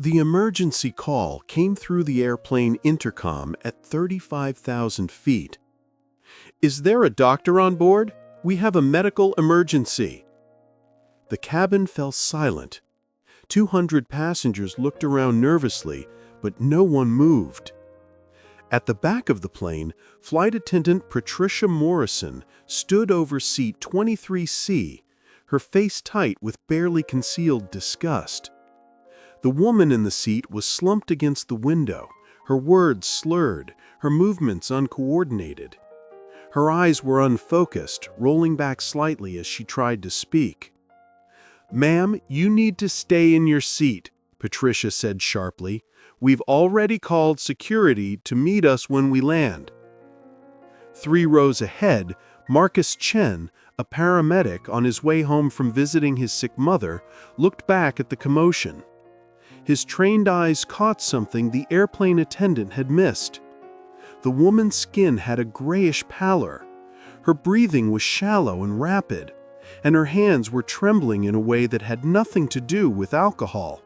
The emergency call came through the airplane intercom at 35,000 feet. "Is there a doctor on board? We have a medical emergency." The cabin fell silent. 200 passengers looked around nervously, but no one moved. At the back of the plane, flight attendant Patricia Morrison stood over seat 23C, her face tight with barely concealed disgust. The woman in the seat was slumped against the window, her words slurred, her movements uncoordinated. Her eyes were unfocused, rolling back slightly as she tried to speak. "Ma'am, you need to stay in your seat," Patricia said sharply. "We've already called security to meet us when we land." 3 rows ahead, Marcus Chen, a paramedic on his way home from visiting his sick mother, looked back at the commotion. His trained eyes caught something the airplane attendant had missed. The woman's skin had a grayish pallor. Her breathing was shallow and rapid, and her hands were trembling in a way that had nothing to do with alcohol.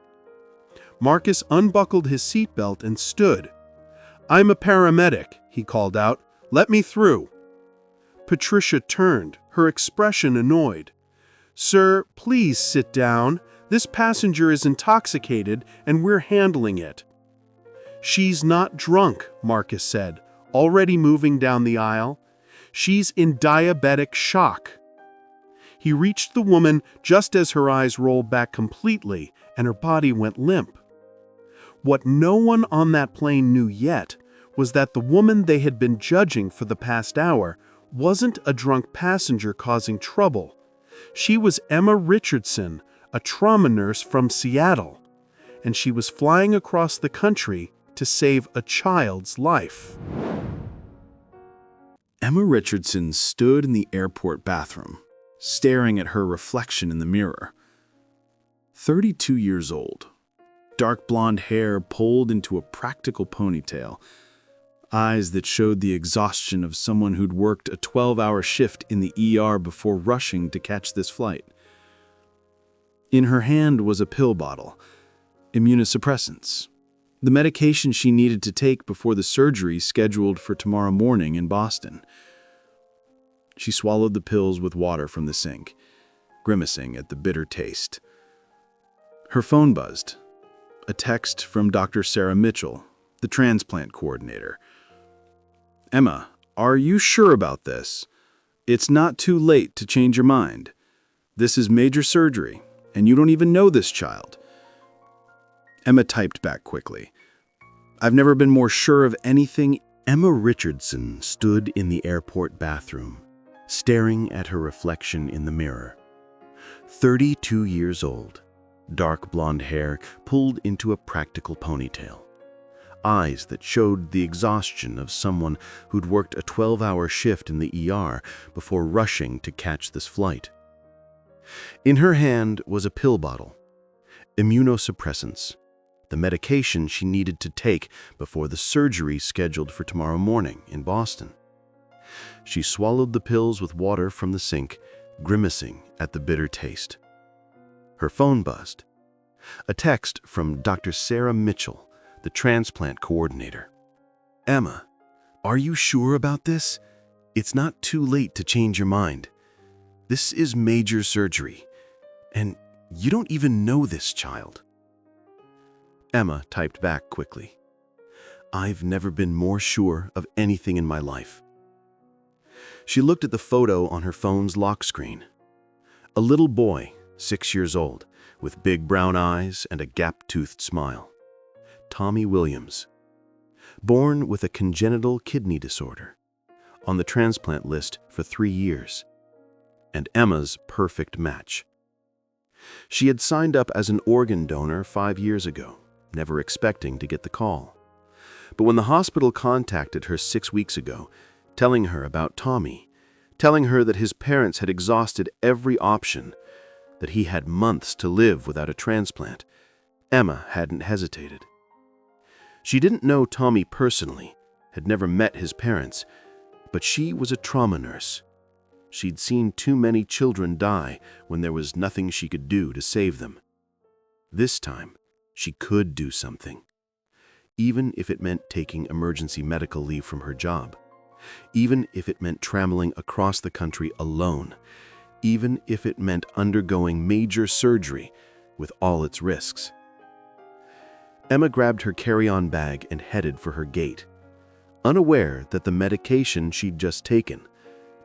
Marcus unbuckled his seatbelt and stood. "I'm a paramedic," he called out. "Let me through." Patricia turned, her expression annoyed. "Sir, please sit down. This passenger is intoxicated, and we're handling it." "She's not drunk," Marcus said, already moving down the aisle. "She's in diabetic shock." He reached the woman just as her eyes rolled back completely and her body went limp. What no one on that plane knew yet was that the woman they had been judging for the past hour wasn't a drunk passenger causing trouble. She was Emma Richardson, a trauma nurse from Seattle, and she was flying across the country to save a child's life. Emma Richardson stood in the airport bathroom, staring at her reflection in the mirror. 32 years old, dark blonde hair pulled into a practical ponytail, eyes that showed the exhaustion of someone who'd worked a 12-hour shift in the ER before rushing to catch this flight. In her hand was a pill bottle, immunosuppressants, the medication she needed to take before the surgery scheduled for tomorrow morning in Boston. She swallowed the pills with water from the sink, grimacing at the bitter taste. Her phone buzzed. A text from Dr. Sarah Mitchell, the transplant coordinator. "Emma, are you sure about this? It's not too late to change your mind. This is major surgery, and you don't even know this child." Emma typed back quickly. "I've never been more sure of anything." Emma Richardson stood in the airport bathroom, staring at her reflection in the mirror. 32 years old, dark blonde hair pulled into a practical ponytail, eyes that showed the exhaustion of someone who'd worked a 12-hour shift in the ER before rushing to catch this flight. In her hand was a pill bottle, immunosuppressants, the medication she needed to take before the surgery scheduled for tomorrow morning in Boston. She swallowed the pills with water from the sink, grimacing at the bitter taste. Her phone buzzed. A text from Dr. Sarah Mitchell, the transplant coordinator. "Emma, are you sure about this? It's not too late to change your mind. This is major surgery, and you don't even know this child." Emma typed back quickly. "I've never been more sure of anything in my life." She looked at the photo on her phone's lock screen. A little boy, 6 years old, with big brown eyes and a gap-toothed smile. Tommy Williams. Born with a congenital kidney disorder. On the transplant list for 3 years. And Emma's perfect match. She had signed up as an organ donor 5 years ago, never expecting to get the call. But when the hospital contacted her 6 weeks ago, telling her about Tommy, telling her that his parents had exhausted every option, that he had months to live without a transplant, Emma hadn't hesitated. She didn't know Tommy personally, had never met his parents, but she was a trauma nurse. She'd seen too many children die when there was nothing she could do to save them. This time, She could do something, even if it meant taking emergency medical leave from her job, even if it meant traveling across the country alone, even if it meant undergoing major surgery with all its risks. Emma grabbed her carry-on bag and headed for her gate, unaware that the medication she'd just taken,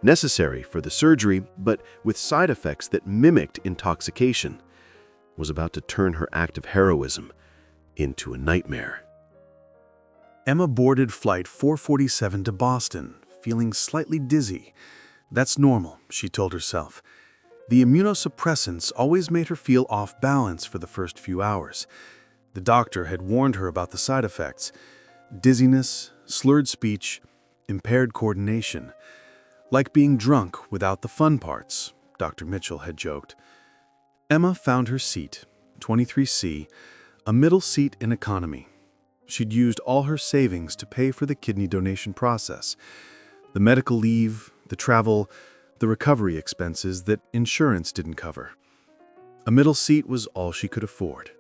necessary for the surgery but with side effects that mimicked intoxication, was about to turn her act of heroism into a nightmare. Emma boarded Flight 447 to Boston, feeling slightly dizzy. That's normal, she told herself. The immunosuppressants always made her feel off balance for the first few hours. The doctor had warned her about the side effects: dizziness, slurred speech, impaired coordination. Like being drunk without the fun parts, Dr. Mitchell had joked. Emma found her seat, 23C, a middle seat in economy. She'd used all her savings to pay for the kidney donation process, the medical leave, the travel, the recovery expenses that insurance didn't cover. A middle seat was all she could afford.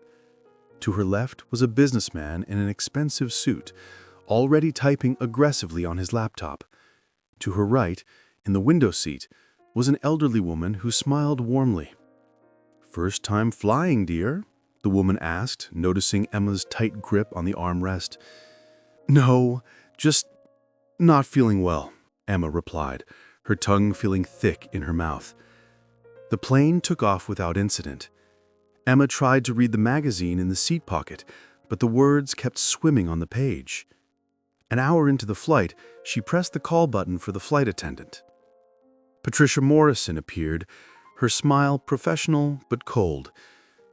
To her left was a businessman in an expensive suit, already typing aggressively on his laptop. To her right, in the window seat, was an elderly woman who smiled warmly. "First time flying, dear?" the woman asked, noticing Emma's tight grip on the armrest. "No, just not feeling well," Emma replied, her tongue feeling thick in her mouth. The plane took off without incident. Emma tried to read the magazine in the seat pocket, but the words kept swimming on the page. An hour into the flight, she pressed the call button for the flight attendant. Patricia Morrison appeared, her smile professional but cold.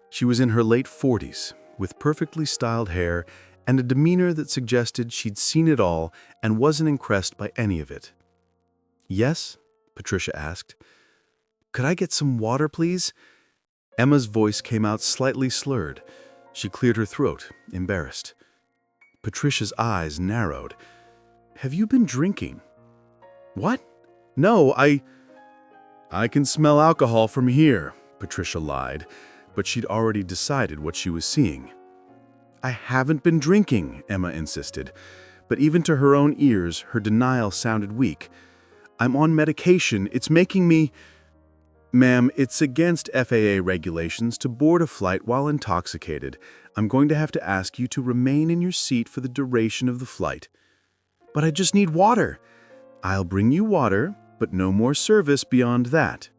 She was in her late 40s, with perfectly styled hair and a demeanor that suggested she'd seen it all and wasn't impressed by any of it. "Yes?" Patricia asked. "Could I get some water, please?" Emma's voice came out slightly slurred. She cleared her throat, embarrassed. Patricia's eyes narrowed. "Have you been drinking?" "What? No, I can smell alcohol from here," Patricia lied, but she'd already decided what she was seeing. "I haven't been drinking," Emma insisted, but even to her own ears, her denial sounded weak. "I'm on medication. It's making me—" "Ma'am, it's against FAA regulations to board a flight while intoxicated. I'm going to have to ask you to remain in your seat for the duration of the flight." "But I just need water." "I'll bring you water, but no more service beyond that."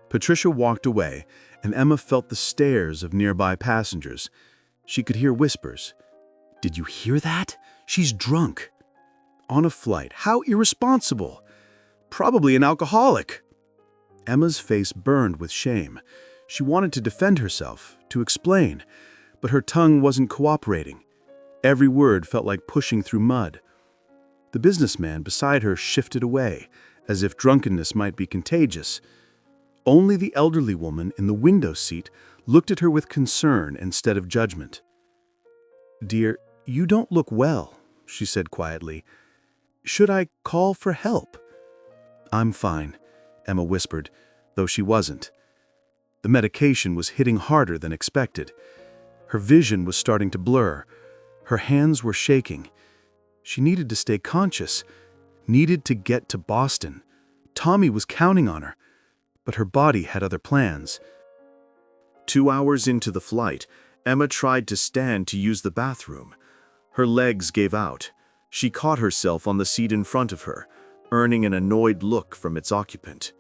Patricia walked away, and Emma felt the stares of nearby passengers. She could hear whispers. "Did you hear that? She's drunk." "On a flight? How irresponsible." "Probably an alcoholic." Emma's face burned with shame. She wanted to defend herself, to explain, but her tongue wasn't cooperating. Every word felt like pushing through mud. The businessman beside her shifted away, as if drunkenness might be contagious. Only the elderly woman in the window seat looked at her with concern instead of judgment. "Dear, you don't look well," she said quietly. "Should I call for help?" "I'm fine," Emma whispered, though she wasn't. The medication was hitting harder than expected. Her vision was starting to blur. Her hands were shaking. She needed to stay conscious, needed to get to Boston. Tommy was counting on her, but her body had other plans. 2 hours into the flight, Emma tried to stand to use the bathroom. Her legs gave out. She caught herself on the seat in front of her, earning an annoyed look from its occupant.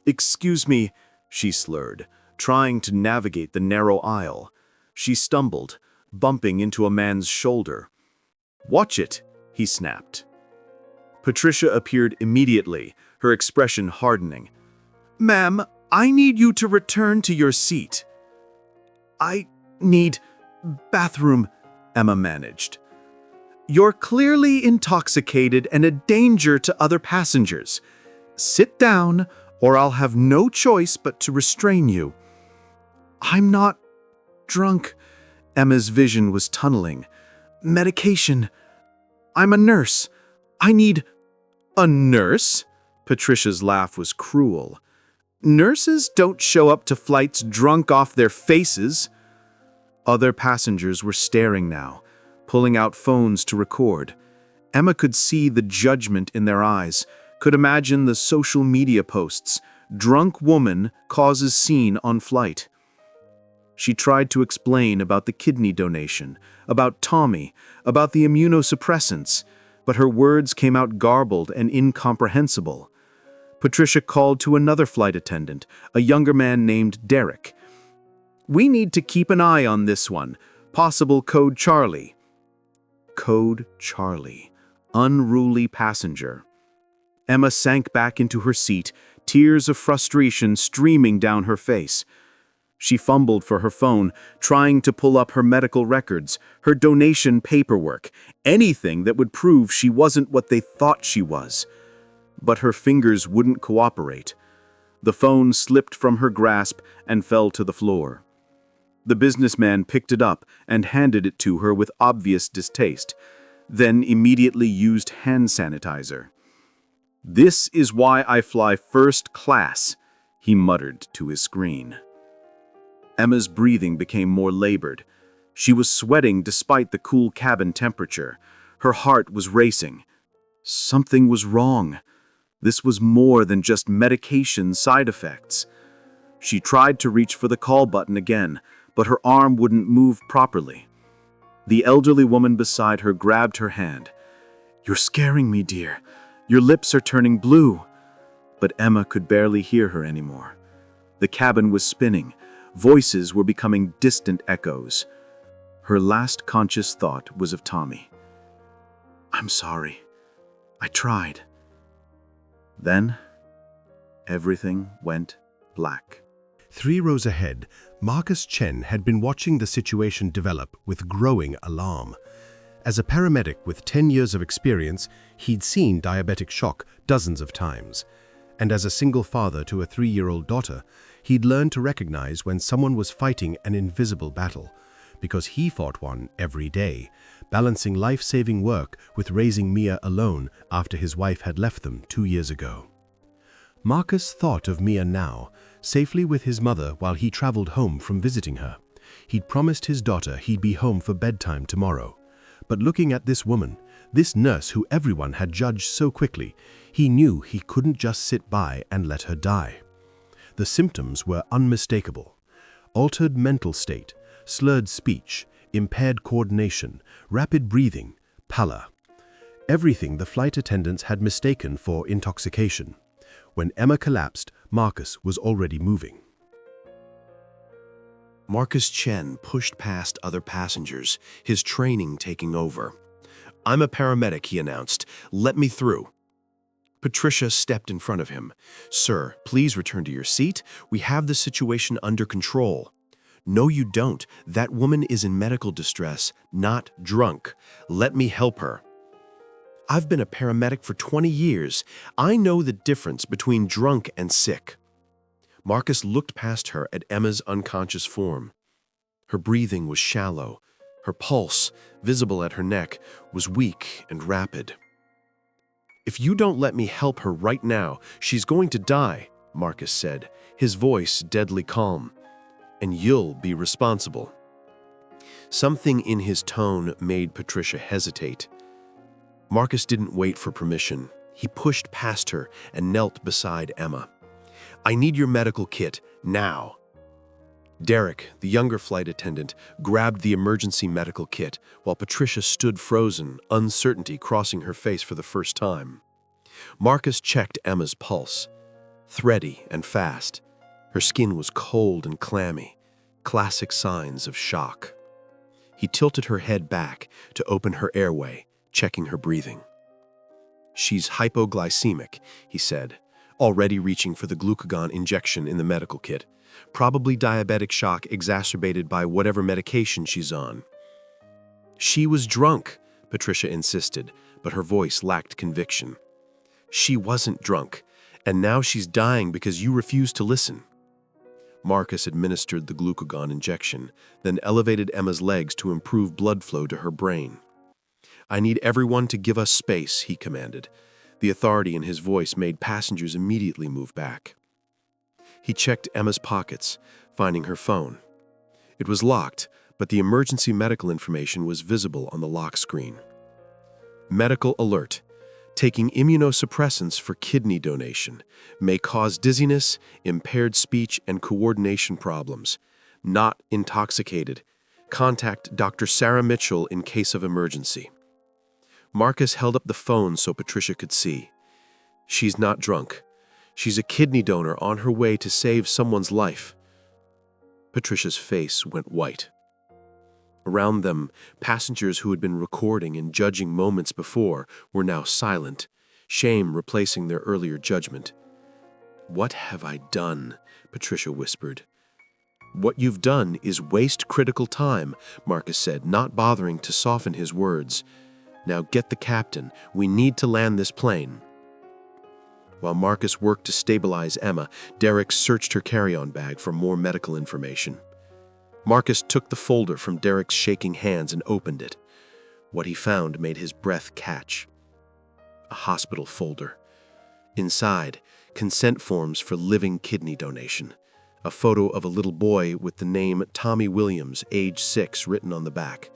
"Excuse me," she slurred, trying to navigate the narrow aisle. She stumbled, bumping into a man's shoulder. "Watch it," he snapped. Patricia appeared immediately, her expression hardening. "Ma'am, I need you to return to your seat." "I need bathroom," Emma managed. "You're clearly intoxicated and a danger to other passengers. Sit down, or I'll have no choice but to restrain you." "I'm not drunk." Emma's vision was tunneling. "Medication. I'm a nurse. I need—" "A nurse?" Patricia's laugh was cruel. "Nurses don't show up to flights drunk off their faces." Other passengers were staring now, pulling out phones to record. Emma could see the judgment in their eyes, could imagine the social media posts. Drunk woman causes scene on flight. She tried to explain about the kidney donation, about Tommy, about the immunosuppressants, but her words came out garbled and incomprehensible. Patricia called to another flight attendant, a younger man named Derek. "We need to keep an eye on this one. Possible code Charlie." Code Charlie. Unruly passenger. Emma sank back into her seat, tears of frustration streaming down her face. She fumbled for her phone, trying to pull up her medical records, her donation paperwork, anything that would prove she wasn't what they thought she was. But her fingers wouldn't cooperate. The phone slipped from her grasp and fell to the floor. The businessman picked it up and handed it to her with obvious distaste, then immediately used hand sanitizer. "This is why I fly first class," he muttered to his screen. Emma's breathing became more labored. She was sweating despite the cool cabin temperature. Her heart was racing. Something was wrong. This was more than just medication side effects. She tried to reach for the call button again, but her arm wouldn't move properly. The elderly woman beside her grabbed her hand. "You're scaring me, dear. Your lips are turning blue." But Emma could barely hear her anymore. The cabin was spinning. Voices were becoming distant echoes. Her last conscious thought was of Tommy. "I'm sorry. I tried." Then, everything went black. 3 rows ahead, Marcus Chen had been watching the situation develop with growing alarm. As a paramedic with 10 years of experience, he'd seen diabetic shock dozens of times. And as a single father to a 3-year-old daughter, he'd learned to recognize when someone was fighting an invisible battle, because he fought one every day, balancing life-saving work with raising Mia alone after his wife had left them 2 years ago. Marcus thought of Mia now, safely with his mother while he traveled home from visiting her. He'd promised his daughter he'd be home for bedtime tomorrow. But looking at this woman, this nurse who everyone had judged so quickly, he knew he couldn't just sit by and let her die. The symptoms were unmistakable. Altered mental state, slurred speech, impaired coordination, rapid breathing, pallor. Everything the flight attendants had mistaken for intoxication. When Emma collapsed, Marcus was already moving. Marcus Chen pushed past other passengers, his training taking over. "I'm a paramedic," he announced. "Let me through." Patricia stepped in front of him. "Sir, please return to your seat. We have the situation under control." "No, you don't. That woman is in medical distress, not drunk. Let me help her." "I've been a paramedic for 20 years. I know the difference between drunk and sick." Marcus looked past her at Emma's unconscious form. Her breathing was shallow. Her pulse, visible at her neck, was weak and rapid. "If you don't let me help her right now, she's going to die," Marcus said, his voice deadly calm. "And you'll be responsible." Something in his tone made Patricia hesitate. Marcus didn't wait for permission. He pushed past her and knelt beside Emma. "I need your medical kit, now." Derek, the younger flight attendant, grabbed the emergency medical kit while Patricia stood frozen, uncertainty crossing her face for the first time. Marcus checked Emma's pulse. Thready and fast. Her skin was cold and clammy, classic signs of shock. He tilted her head back to open her airway, checking her breathing. "She's hypoglycemic," he said, already reaching for the glucagon injection in the medical kit. "Probably diabetic shock exacerbated by whatever medication she's on." "She was drunk," Patricia insisted, but her voice lacked conviction. "She wasn't drunk, and now she's dying because you refused to listen." Marcus administered the glucagon injection, then elevated Emma's legs to improve blood flow to her brain. "I need everyone to give us space," he commanded. The authority in his voice made passengers immediately move back. He checked Emma's pockets, finding her phone. It was locked, but the emergency medical information was visible on the lock screen. Medical alert. Taking immunosuppressants for kidney donation may cause dizziness, impaired speech, and coordination problems. Not intoxicated. Contact Dr. Sarah Mitchell in case of emergency. Marcus held up the phone so Patricia could see. She's not drunk. She's a kidney donor on her way to save someone's life. Patricia's face went white. Around them, passengers who had been recording and judging moments before were now silent, shame replacing their earlier judgment. "What have I done?" Patricia whispered. "What you've done is waste critical time," Marcus said, not bothering to soften his words. "Now get the captain. We need to land this plane." While Marcus worked to stabilize Emma, Derek searched her carry-on bag for more medical information. Marcus took the folder from Derek's shaking hands and opened it. What he found made his breath catch. A hospital folder. Inside, consent forms for living kidney donation. A photo of a little boy with the name Tommy Williams, age 6, written on the back.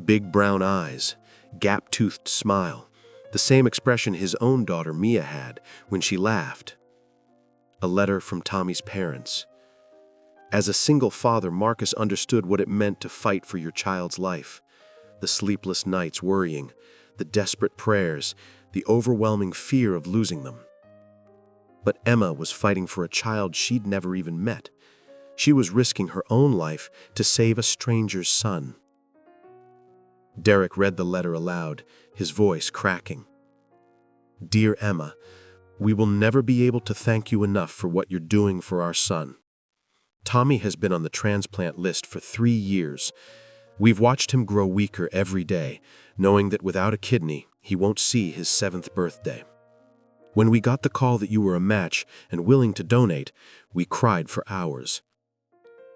Big brown eyes, gap-toothed smile, the same expression his own daughter Mia had when she laughed. A letter from Tommy's parents. As a single father, Marcus understood what it meant to fight for your child's life. The sleepless nights worrying, the desperate prayers, the overwhelming fear of losing them. But Emma was fighting for a child she'd never even met. She was risking her own life to save a stranger's son. Derek read the letter aloud, his voice cracking. "Dear Emma, we will never be able to thank you enough for what you're doing for our son. Tommy has been on the transplant list for 3 years. We've watched him grow weaker every day, knowing that without a kidney, he won't see his 7th birthday. When we got the call that you were a match and willing to donate, we cried for hours.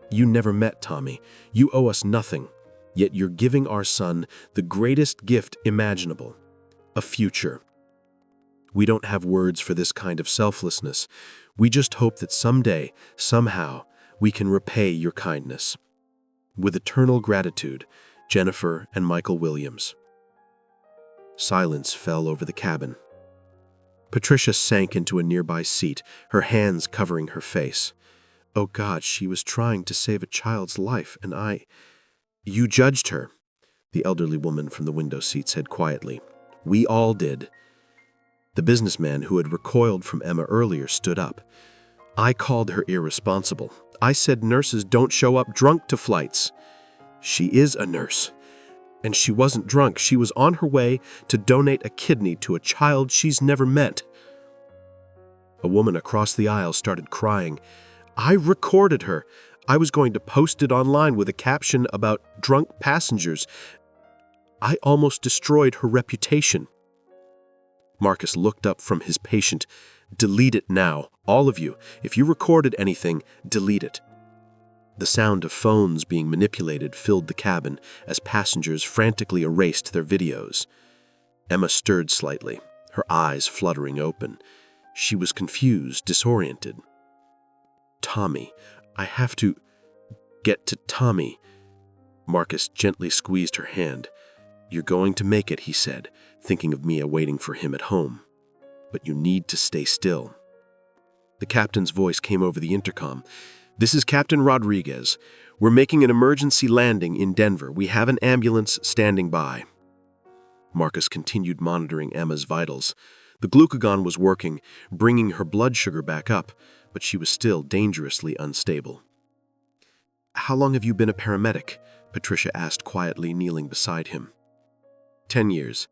You never met Tommy. You owe us nothing, yet you're giving our son the greatest gift imaginable, a future. We don't have words for this kind of selflessness. We just hope that someday, somehow, we can repay your kindness. With eternal gratitude, Jennifer and Michael Williams." Silence fell over the cabin. Patricia sank into a nearby seat, her hands covering her face. Oh God, she was trying to save a child's life, and "You judged her," the elderly woman from the window seat said quietly. "We all did." The businessman who had recoiled from Emma earlier stood up. "I called her irresponsible. I said nurses don't show up drunk to flights. She is a nurse. And she wasn't drunk. She was on her way to donate a kidney to a child she's never met." A woman across the aisle started crying. "I recorded her. I was going to post it online with a caption about drunk passengers. I almost destroyed her reputation." Marcus looked up from his patient. "Delete it now, all of you. If you recorded anything, delete it." The sound of phones being manipulated filled the cabin as passengers frantically erased their videos. Emma stirred slightly, her eyes fluttering open. She was confused, disoriented. "Tommy, I have to get to Tommy." Marcus gently squeezed her hand. "You're going to make it," he said, thinking of Mia waiting for him at home. "But you need to stay still." The captain's voice came over the intercom. "This is Captain Rodriguez. We're making an emergency landing in Denver. We have an ambulance standing by." Marcus continued monitoring Emma's vitals. The glucagon was working, bringing her blood sugar back up, but she was still dangerously unstable. "How long have you been a paramedic?" Patricia asked quietly, kneeling beside him. 10 years.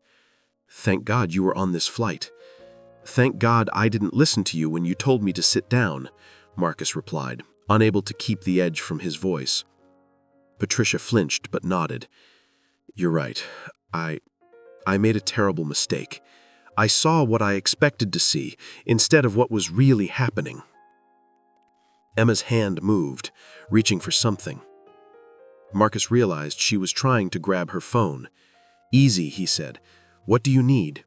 Thank God you were on this flight. Thank God I didn't listen to you when you told me to sit down," Marcus replied, unable to keep the edge from his voice. Patricia flinched but nodded. "You're right. I made a terrible mistake. I saw what I expected to see instead of what was really happening." Emma's hand moved, reaching for something. Marcus realized she was trying to grab her phone. "Easy," he said. "What do you need?"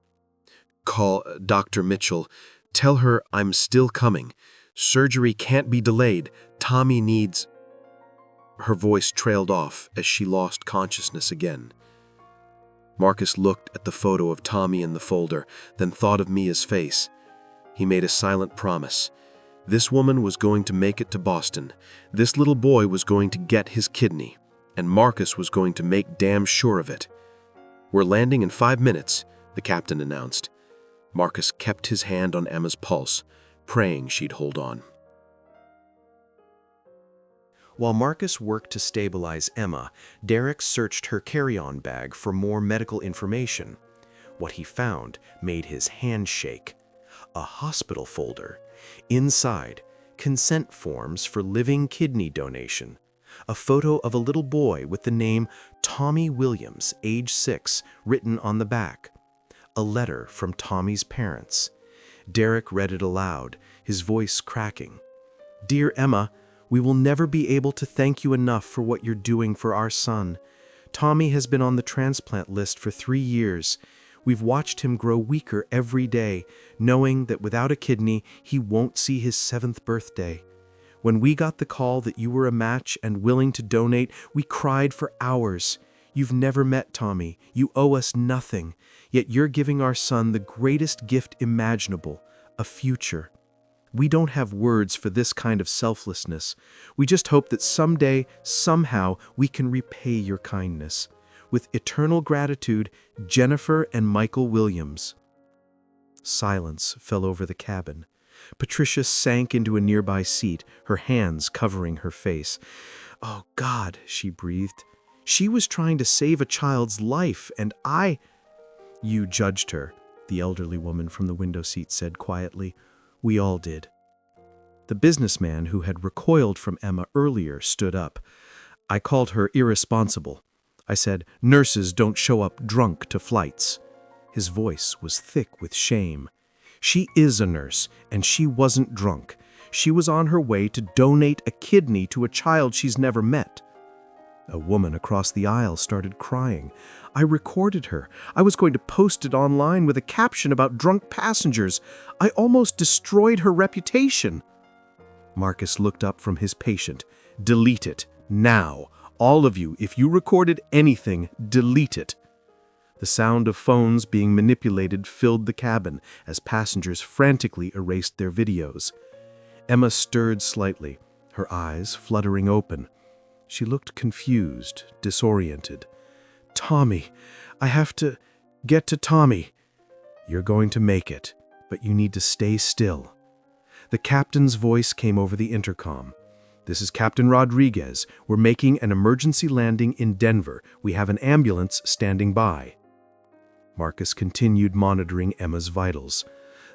"Call Dr. Mitchell. Tell her I'm still coming. Surgery can't be delayed. Tommy needs..." Her voice trailed off as she lost consciousness again. Marcus looked at the photo of Tommy in the folder, then thought of Mia's face. He made a silent promise. This woman was going to make it to Boston. This little boy was going to get his kidney, and Marcus was going to make damn sure of it. "We're landing in 5 minutes," the captain announced. Marcus kept his hand on Emma's pulse, praying she'd hold on. While Marcus worked to stabilize Emma, Derek searched her carry-on bag for more medical information. What he found made his hand shake. A hospital folder. Inside, consent forms for living kidney donation. A photo of a little boy with the name Tommy Williams, age 6, written on the back. A letter from Tommy's parents. Derek read it aloud, his voice cracking. "Dear Emma, we will never be able to thank you enough for what you're doing for our son. Tommy has been on the transplant list for 3 years. We've watched him grow weaker every day, knowing that without a kidney, he won't see his 7th birthday. When we got the call that you were a match and willing to donate, we cried for hours. You've never met Tommy. You owe us nothing. Yet you're giving our son the greatest gift imaginable, a future. We don't have words for this kind of selflessness. We just hope that someday, somehow, we can repay your kindness. With eternal gratitude, Jennifer and Michael Williams." Silence fell over the cabin. Patricia sank into a nearby seat, her hands covering her face. "Oh, God," she breathed. "She was trying to save a child's life, and I—" "You judged her," the elderly woman from the window seat said quietly. "We all did." The businessman who had recoiled from Emma earlier stood up. "I called her irresponsible. I said, nurses don't show up drunk to flights." His voice was thick with shame. "She is a nurse, and she wasn't drunk. She was on her way to donate a kidney to a child she's never met." A woman across the aisle started crying. "I recorded her. I was going to post it online with a caption about drunk passengers. I almost destroyed her reputation." Marcus looked up from his patient. "Delete it, now. All of you, if you recorded anything, delete it." The sound of phones being manipulated filled the cabin as passengers frantically erased their videos. Emma stirred slightly, her eyes fluttering open. She looked confused, disoriented. "Tommy, I have to get to Tommy." "You're going to make it, but you need to stay still." The captain's voice came over the intercom. "This is Captain Rodriguez. We're making an emergency landing in Denver. We have an ambulance standing by." Marcus continued monitoring Emma's vitals.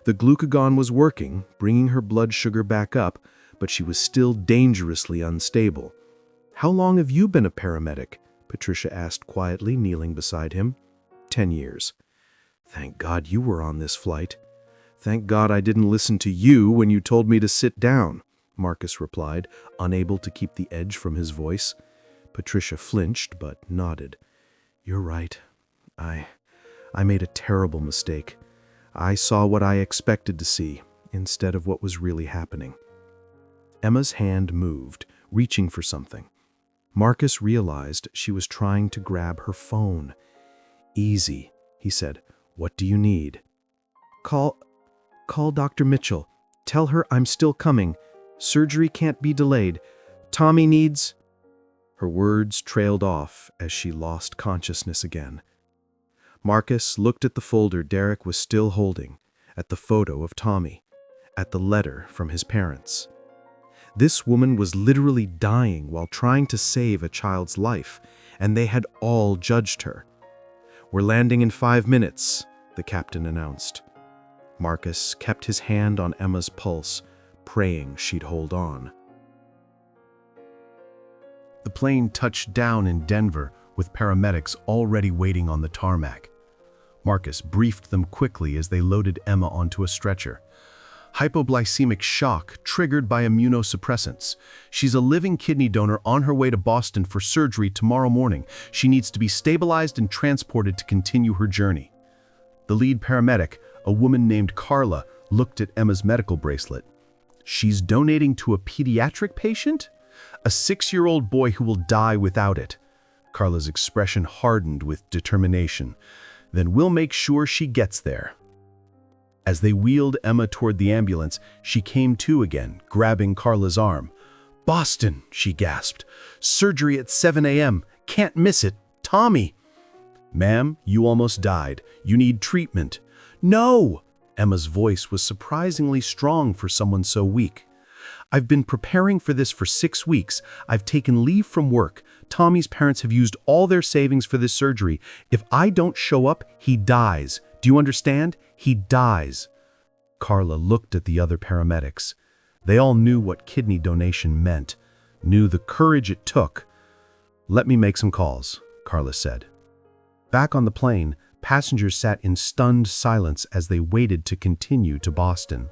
The glucagon was working, bringing her blood sugar back up, but she was still dangerously unstable. "How long have you been a paramedic?" Patricia asked quietly, kneeling beside him. 10 years. "Thank God you were on this flight." "Thank God I didn't listen to you when you told me to sit down," Marcus replied, unable to keep the edge from his voice. Patricia flinched but nodded. "You're right. I made a terrible mistake. I saw what I expected to see, instead of what was really happening." Emma's hand moved, reaching for something. Marcus realized she was trying to grab her phone. "Easy," he said. "What do you need?" Call Dr. Mitchell. Tell her I'm still coming. Surgery can't be delayed. Tommy needs—" Her words trailed off as she lost consciousness again. Marcus looked at the folder Derek was still holding, at the photo of Tommy, at the letter from his parents. This woman was literally dying while trying to save a child's life, and they had all judged her. "We're landing in 5 minutes," the captain announced. Marcus kept his hand on Emma's pulse, praying she'd hold on. The plane touched down in Denver with paramedics already waiting on the tarmac. Marcus briefed them quickly as they loaded Emma onto a stretcher. Hypoglycemic shock triggered by immunosuppressants. She's a living kidney donor on her way to Boston for surgery tomorrow morning. She needs to be stabilized and transported to continue her journey. The lead paramedic, a woman named Carla, looked at Emma's medical bracelet. "She's donating to a pediatric patient? A 6-year-old boy who will die without it. Carla's expression hardened with determination. Then we'll make sure she gets there. As they wheeled Emma toward the ambulance, she came to again, grabbing Carla's arm. "Boston," she gasped. "Surgery at 7 a.m. Can't miss it. Tommy." "Ma'am, you almost died. You need treatment." "No!" Emma's voice was surprisingly strong for someone so weak. "I've been preparing for this for 6 weeks. I've taken leave from work. Tommy's parents have used all their savings for this surgery. If I don't show up, he dies. Do you understand? He dies." Carla looked at the other paramedics. They all knew what kidney donation meant, knew the courage it took. "Let me make some calls," Carla said. Back on the plane, passengers sat in stunned silence as they waited to continue to Boston.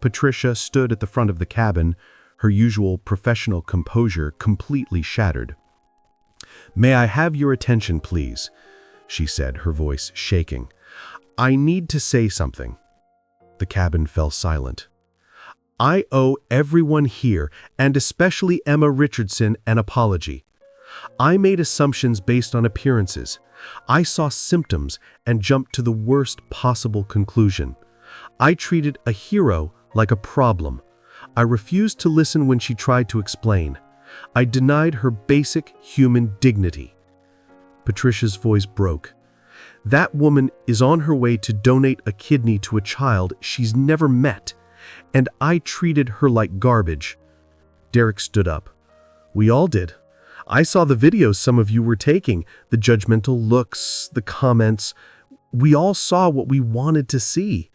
Patricia stood at the front of the cabin, her usual professional composure completely shattered. "May I have your attention, please?" she said, her voice shaking. "I need to say something." The cabin fell silent. "I owe everyone here, and especially Emma Richardson, an apology. I made assumptions based on appearances. I saw symptoms and jumped to the worst possible conclusion. I treated a hero like a problem. I refused to listen when she tried to explain. I denied her basic human dignity." Patricia's voice broke. "That woman is on her way to donate a kidney to a child she's never met, and I treated her like garbage." Derek stood up. "We all did. I saw the videos some of you were taking, the judgmental looks, the comments. We all saw what we wanted to see."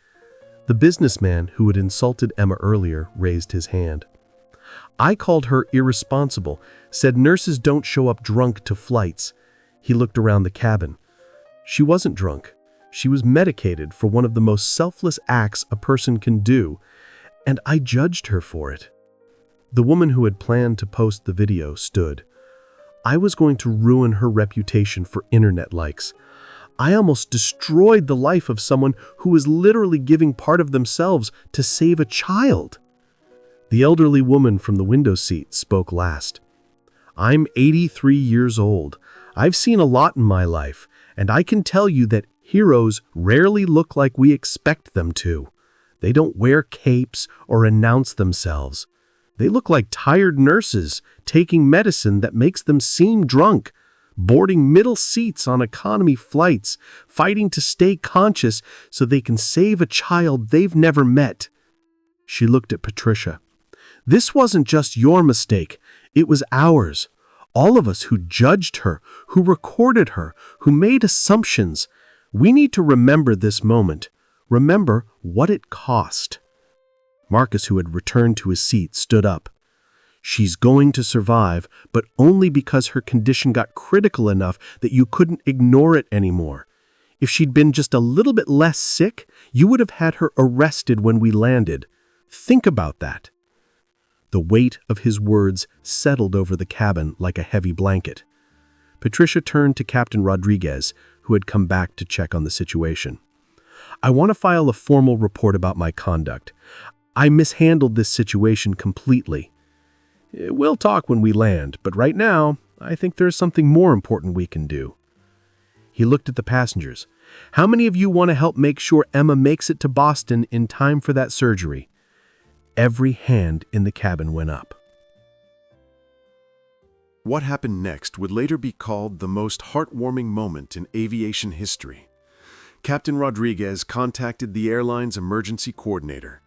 The businessman who had insulted Emma earlier raised his hand. "I called her irresponsible, said nurses don't show up drunk to flights." He looked around the cabin. "She wasn't drunk. She was medicated for one of the most selfless acts a person can do, and I judged her for it." The woman who had planned to post the video stood. "I was going to ruin her reputation for internet likes. I almost destroyed the life of someone who was literally giving part of themselves to save a child." The elderly woman from the window seat spoke last. "I'm 83 years old. I've seen a lot in my life, and I can tell you that heroes rarely look like we expect them to. They don't wear capes or announce themselves. They look like tired nurses taking medicine that makes them seem drunk, boarding middle seats on economy flights, fighting to stay conscious so they can save a child they've never met." She looked at Patricia. "This wasn't just your mistake. It was ours. All of us who judged her, who recorded her, who made assumptions. We need to remember this moment. Remember what it cost." Marcus, who had returned to his seat, stood up. "She's going to survive, but only because her condition got critical enough that you couldn't ignore it anymore. If she'd been just a little bit less sick, you would have had her arrested when we landed. Think about that." The weight of his words settled over the cabin like a heavy blanket. Patricia turned to Captain Rodriguez, who had come back to check on the situation. "I want to file a formal report about my conduct. I mishandled this situation completely. We'll talk when we land, but right now, I think there's something more important we can do." He looked at the passengers. "How many of you want to help make sure Emma makes it to Boston in time for that surgery?" Every hand in the cabin went up. What happened next would later be called the most heartwarming moment in aviation history. Captain Rodriguez contacted the airline's emergency coordinator.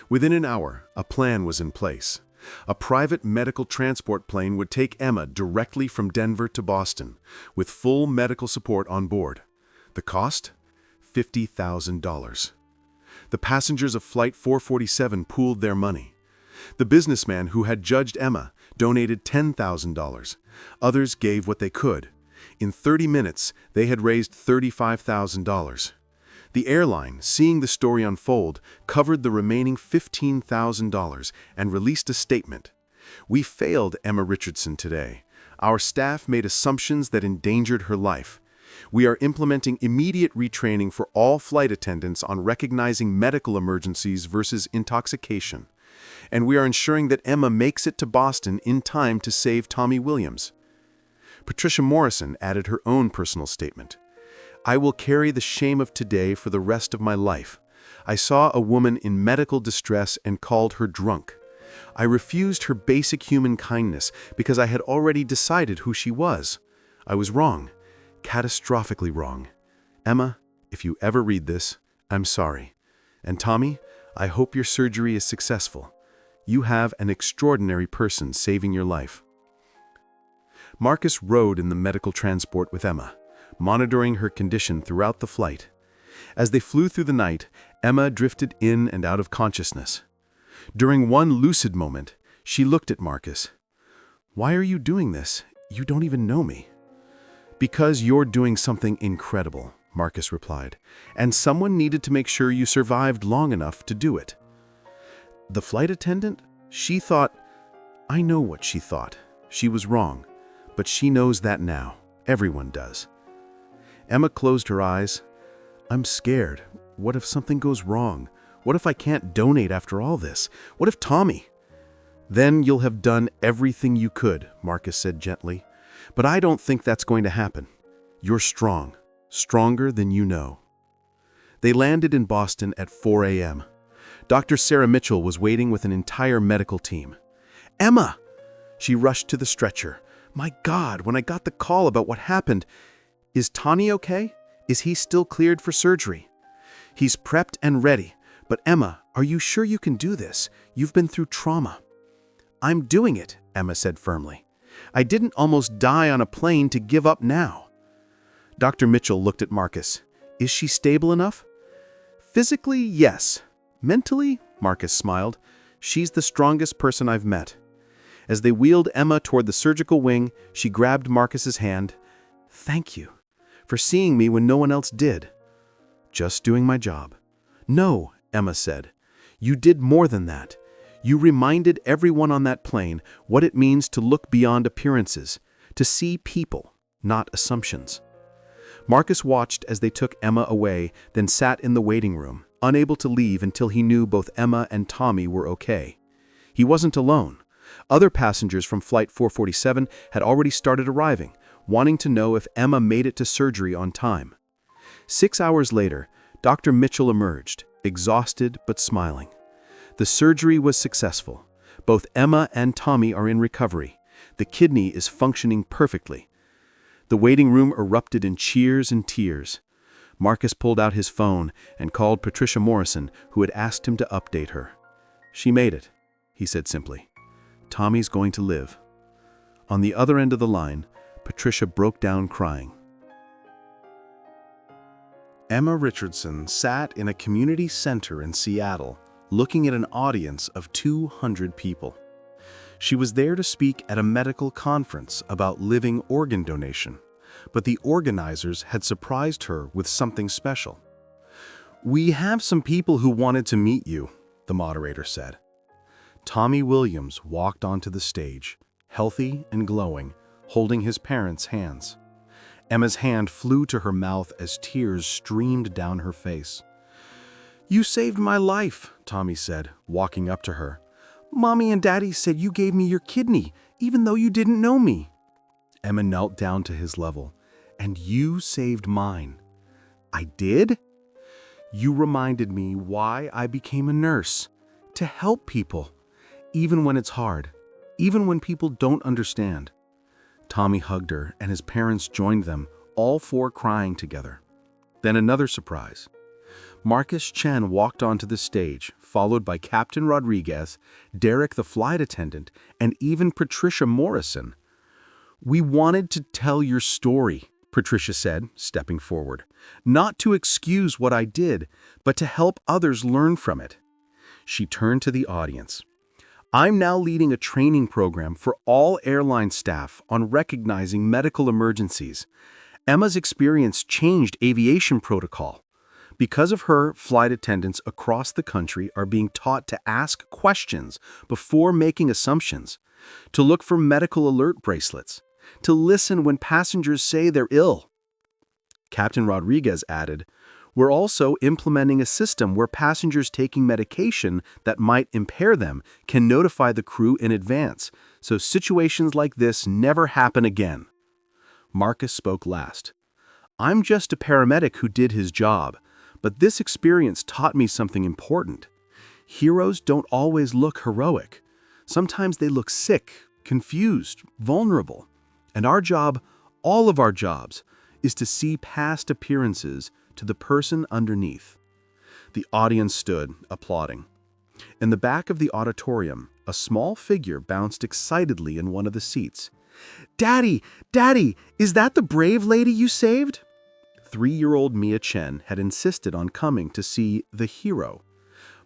Within an hour, a plan was in place. A private medical transport plane would take Emma directly from Denver to Boston, with full medical support on board. The cost? $50,000. The passengers of Flight 447 pooled their money. The businessman who had judged Emma donated $10,000. Others gave what they could. In 30 minutes, they had raised $35,000. The airline, seeing the story unfold, covered the remaining $15,000 and released a statement. "We failed Emma Richardson today. Our staff made assumptions that endangered her life. We are implementing immediate retraining for all flight attendants on recognizing medical emergencies versus intoxication. and we are ensuring that Emma makes it to Boston in time to save Tommy Williams." Patricia Morrison added her own personal statement. "I will carry the shame of today for the rest of my life. I saw a woman in medical distress and called her drunk. I refused her basic human kindness because I had already decided who she was. I was wrong, catastrophically wrong. Emma, if you ever read this, I'm sorry. And Tommy, I hope your surgery is successful. You have an extraordinary person saving your life." Marcus rode in the medical transport with Emma, monitoring her condition throughout the flight. As they flew through the night, Emma drifted in and out of consciousness. During one lucid moment, she looked at Marcus. "Why are you doing this? You don't even know me." "Because you're doing something incredible," Marcus replied, "and someone needed to make sure you survived long enough to do it." The flight attendant? She thought... I know what she thought. She was wrong, but she knows that now. Everyone does. Emma closed her eyes. "I'm scared. What if something goes wrong? What if I can't donate after all this? What if Tommy?" "Then you'll have done everything you could," Marcus said gently. "But I don't think that's going to happen. You're strong, stronger than you know." They landed in Boston at 4 a.m. Dr. Sarah Mitchell was waiting with an entire medical team. "Emma!" She rushed to the stretcher. "My God, when I got the call about what happened, is Tommy okay? Is he still cleared for surgery?" "He's prepped and ready. But Emma, are you sure you can do this? You've been through trauma." "I'm doing it," Emma said firmly. "I didn't almost die on a plane to give up now." Dr. Mitchell looked at Marcus. "Is she stable enough?" "Physically, yes. Mentally," Marcus smiled, "she's the strongest person I've met." As they wheeled Emma toward the surgical wing, she grabbed Marcus's hand. "Thank you for seeing me when no one else did." "Just doing my job." "No," Emma said. "You did more than that. You reminded everyone on that plane what it means to look beyond appearances, to see people, not assumptions." Marcus watched as they took Emma away, then sat in the waiting room, unable to leave until he knew both Emma and Tommy were okay. He wasn't alone. Other passengers from Flight 447 had already started arriving, wanting to know if Emma made it to surgery on time. 6 hours later, Dr. Mitchell emerged, exhausted but smiling. The surgery was successful. Both Emma and Tommy are in recovery. The kidney is functioning perfectly. The waiting room erupted in cheers and tears. Marcus pulled out his phone and called Patricia Morrison, who had asked him to update her. "She made it," he said simply. "Tommy's going to live." On the other end of the line, Patricia broke down crying. Emma Richardson sat in a community center in Seattle, looking at an audience of 200 people. She was there to speak at a medical conference about living organ donation, but the organizers had surprised her with something special. "We have some people who wanted to meet you," the moderator said. Tommy Williams walked onto the stage, healthy and glowing, holding his parents' hands. Emma's hand flew to her mouth as tears streamed down her face. "You saved my life," Tommy said, walking up to her. "Mommy and Daddy said you gave me your kidney, even though you didn't know me." Emma knelt down to his level. "And you saved mine." "I did?" "You reminded me why I became a nurse. To help people. Even when it's hard. Even when people don't understand." Tommy hugged her, and his parents joined them, all four crying together. Then another surprise. Marcus Chen walked onto the stage, followed by Captain Rodriguez, Derek the flight attendant, and even Patricia Morrison. "We wanted to tell your story," Patricia said, stepping forward. "Not to excuse what I did, but to help others learn from it." She turned to the audience. "I'm now leading a training program for all airline staff on recognizing medical emergencies. Emma's experience changed aviation protocol. Because of her, flight attendants across the country are being taught to ask questions before making assumptions, to look for medical alert bracelets, to listen when passengers say they're ill." Captain Rodriguez added, We're also implementing a system where passengers taking medication that might impair them can notify the crew in advance, so situations like this never happen again. Marcus spoke last. I'm just a paramedic who did his job, but this experience taught me something important. Heroes don't always look heroic. Sometimes they look sick, confused, vulnerable. And our job, all of our jobs, is to see past appearances to the person underneath. The audience stood, applauding. In the back of the auditorium, a small figure bounced excitedly in one of the seats. "Daddy! Daddy! Is that the brave lady you saved?" 3-year-old Mia Chen had insisted on coming to see the hero.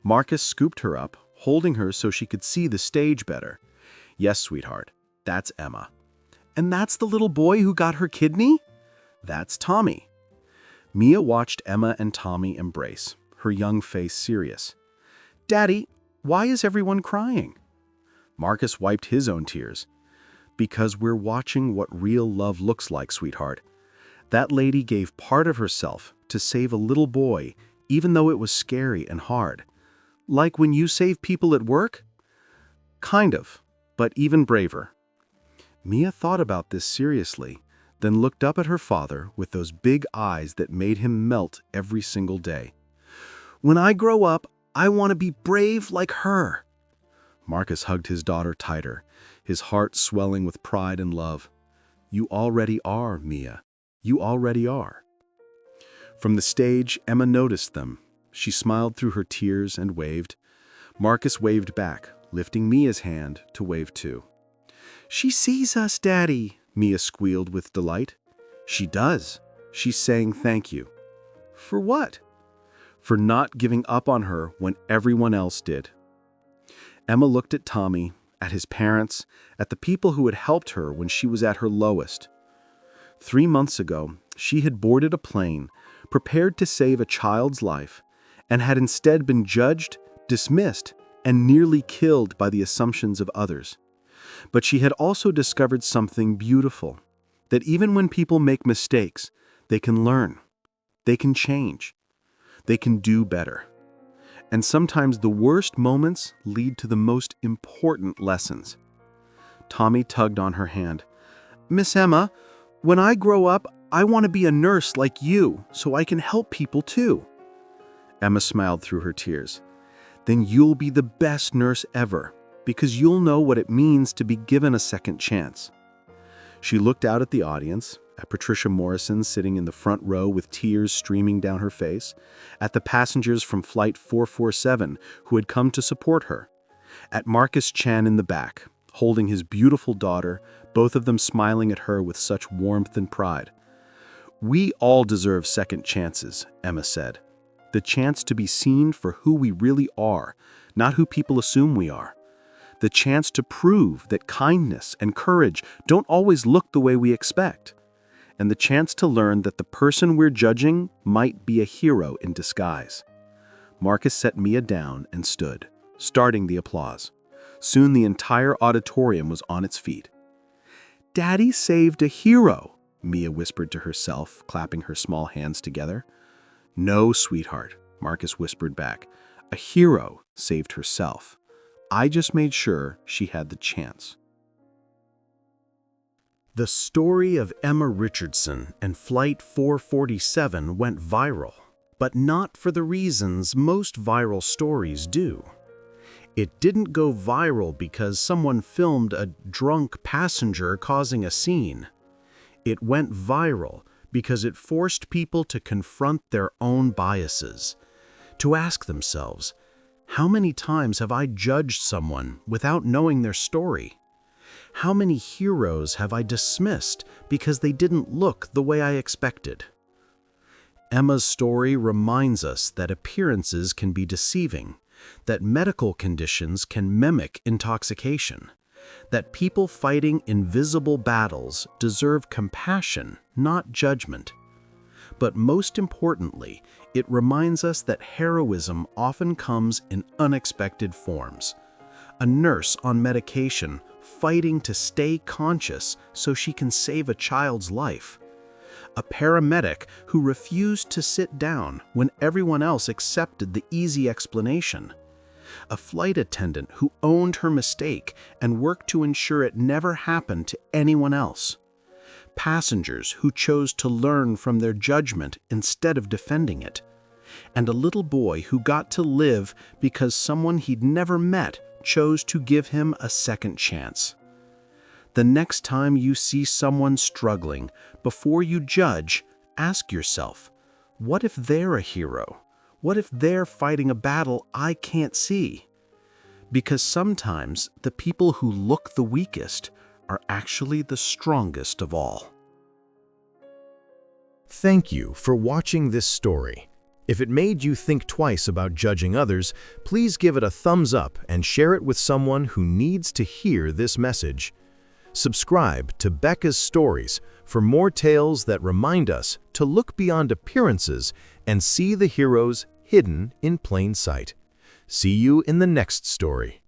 Marcus scooped her up, holding her so she could see the stage better. "Yes, sweetheart, that's Emma." "And that's the little boy who got her kidney?" "That's Tommy." Mia watched Emma and Tommy embrace, her young face serious. "Daddy, why is everyone crying?" Marcus wiped his own tears. "Because we're watching what real love looks like, sweetheart. That lady gave part of herself to save a little boy, even though it was scary and hard. Like when you save people at work?" "Kind of, but even braver." Mia thought about this seriously, then looked up at her father with those big eyes that made him melt every single day. "When I grow up, I want to be brave like her." Marcus hugged his daughter tighter, his heart swelling with pride and love. "You already are, Mia. You already are." From the stage, Emma noticed them. She smiled through her tears and waved. Marcus waved back, lifting Mia's hand to wave too. "She sees us, Daddy," Mia squealed with delight. "She does. She's saying thank you." "For what?" "For not giving up on her when everyone else did." Emma looked at Tommy, at his parents, at the people who had helped her when she was at her lowest. 3 months ago, she had boarded a plane, prepared to save a child's life, and had instead been judged, dismissed, and nearly killed by the assumptions of others. But she had also discovered something beautiful, that even when people make mistakes, they can learn, they can change, they can do better. And sometimes the worst moments lead to the most important lessons. Tommy tugged on her hand. "Miss Emma, when I grow up, I want to be a nurse like you, so I can help people too." Emma smiled through her tears. "Then you'll be the best nurse ever, because you'll know what it means to be given a second chance." She looked out at the audience, at Patricia Morrison sitting in the front row with tears streaming down her face, at the passengers from Flight 447 who had come to support her, at Marcus Chen in the back, holding his beautiful daughter, both of them smiling at her with such warmth and pride. "We all deserve second chances," Emma said. "The chance to be seen for who we really are, not who people assume we are. The chance to prove that kindness and courage don't always look the way we expect. And the chance to learn that the person we're judging might be a hero in disguise." Marcus set Mia down and stood, starting the applause. Soon the entire auditorium was on its feet. "Daddy saved a hero," Mia whispered to herself, clapping her small hands together. "No, sweetheart," Marcus whispered back. "A hero saved herself. I just made sure she had the chance." The story of Emma Richardson and Flight 447 went viral, but not for the reasons most viral stories do. It didn't go viral because someone filmed a drunk passenger causing a scene. It went viral because it forced people to confront their own biases, to ask themselves, how many times have I judged someone without knowing their story? How many heroes have I dismissed because they didn't look the way I expected? Emma's story reminds us that appearances can be deceiving, that medical conditions can mimic intoxication, that people fighting invisible battles deserve compassion, not judgment. But most importantly, it reminds us that heroism often comes in unexpected forms. A nurse on medication fighting to stay conscious so she can save a child's life. a paramedic who refused to sit down when everyone else accepted the easy explanation, a flight attendant who owned her mistake and worked to ensure it never happened to anyone else, passengers who chose to learn from their judgment instead of defending it, and a little boy who got to live because someone he'd never met chose to give him a second chance. The next time you see someone struggling, before you judge, ask yourself, what if they're a hero? What if they're fighting a battle I can't see? Because sometimes the people who look the weakest are actually the strongest of all. Thank you for watching this story. If it made you think twice about judging others, please give it a thumbs up and share it with someone who needs to hear this message. Subscribe to Becca's Stories for more tales that remind us to look beyond appearances and see the heroes hidden in plain sight. See you in the next story.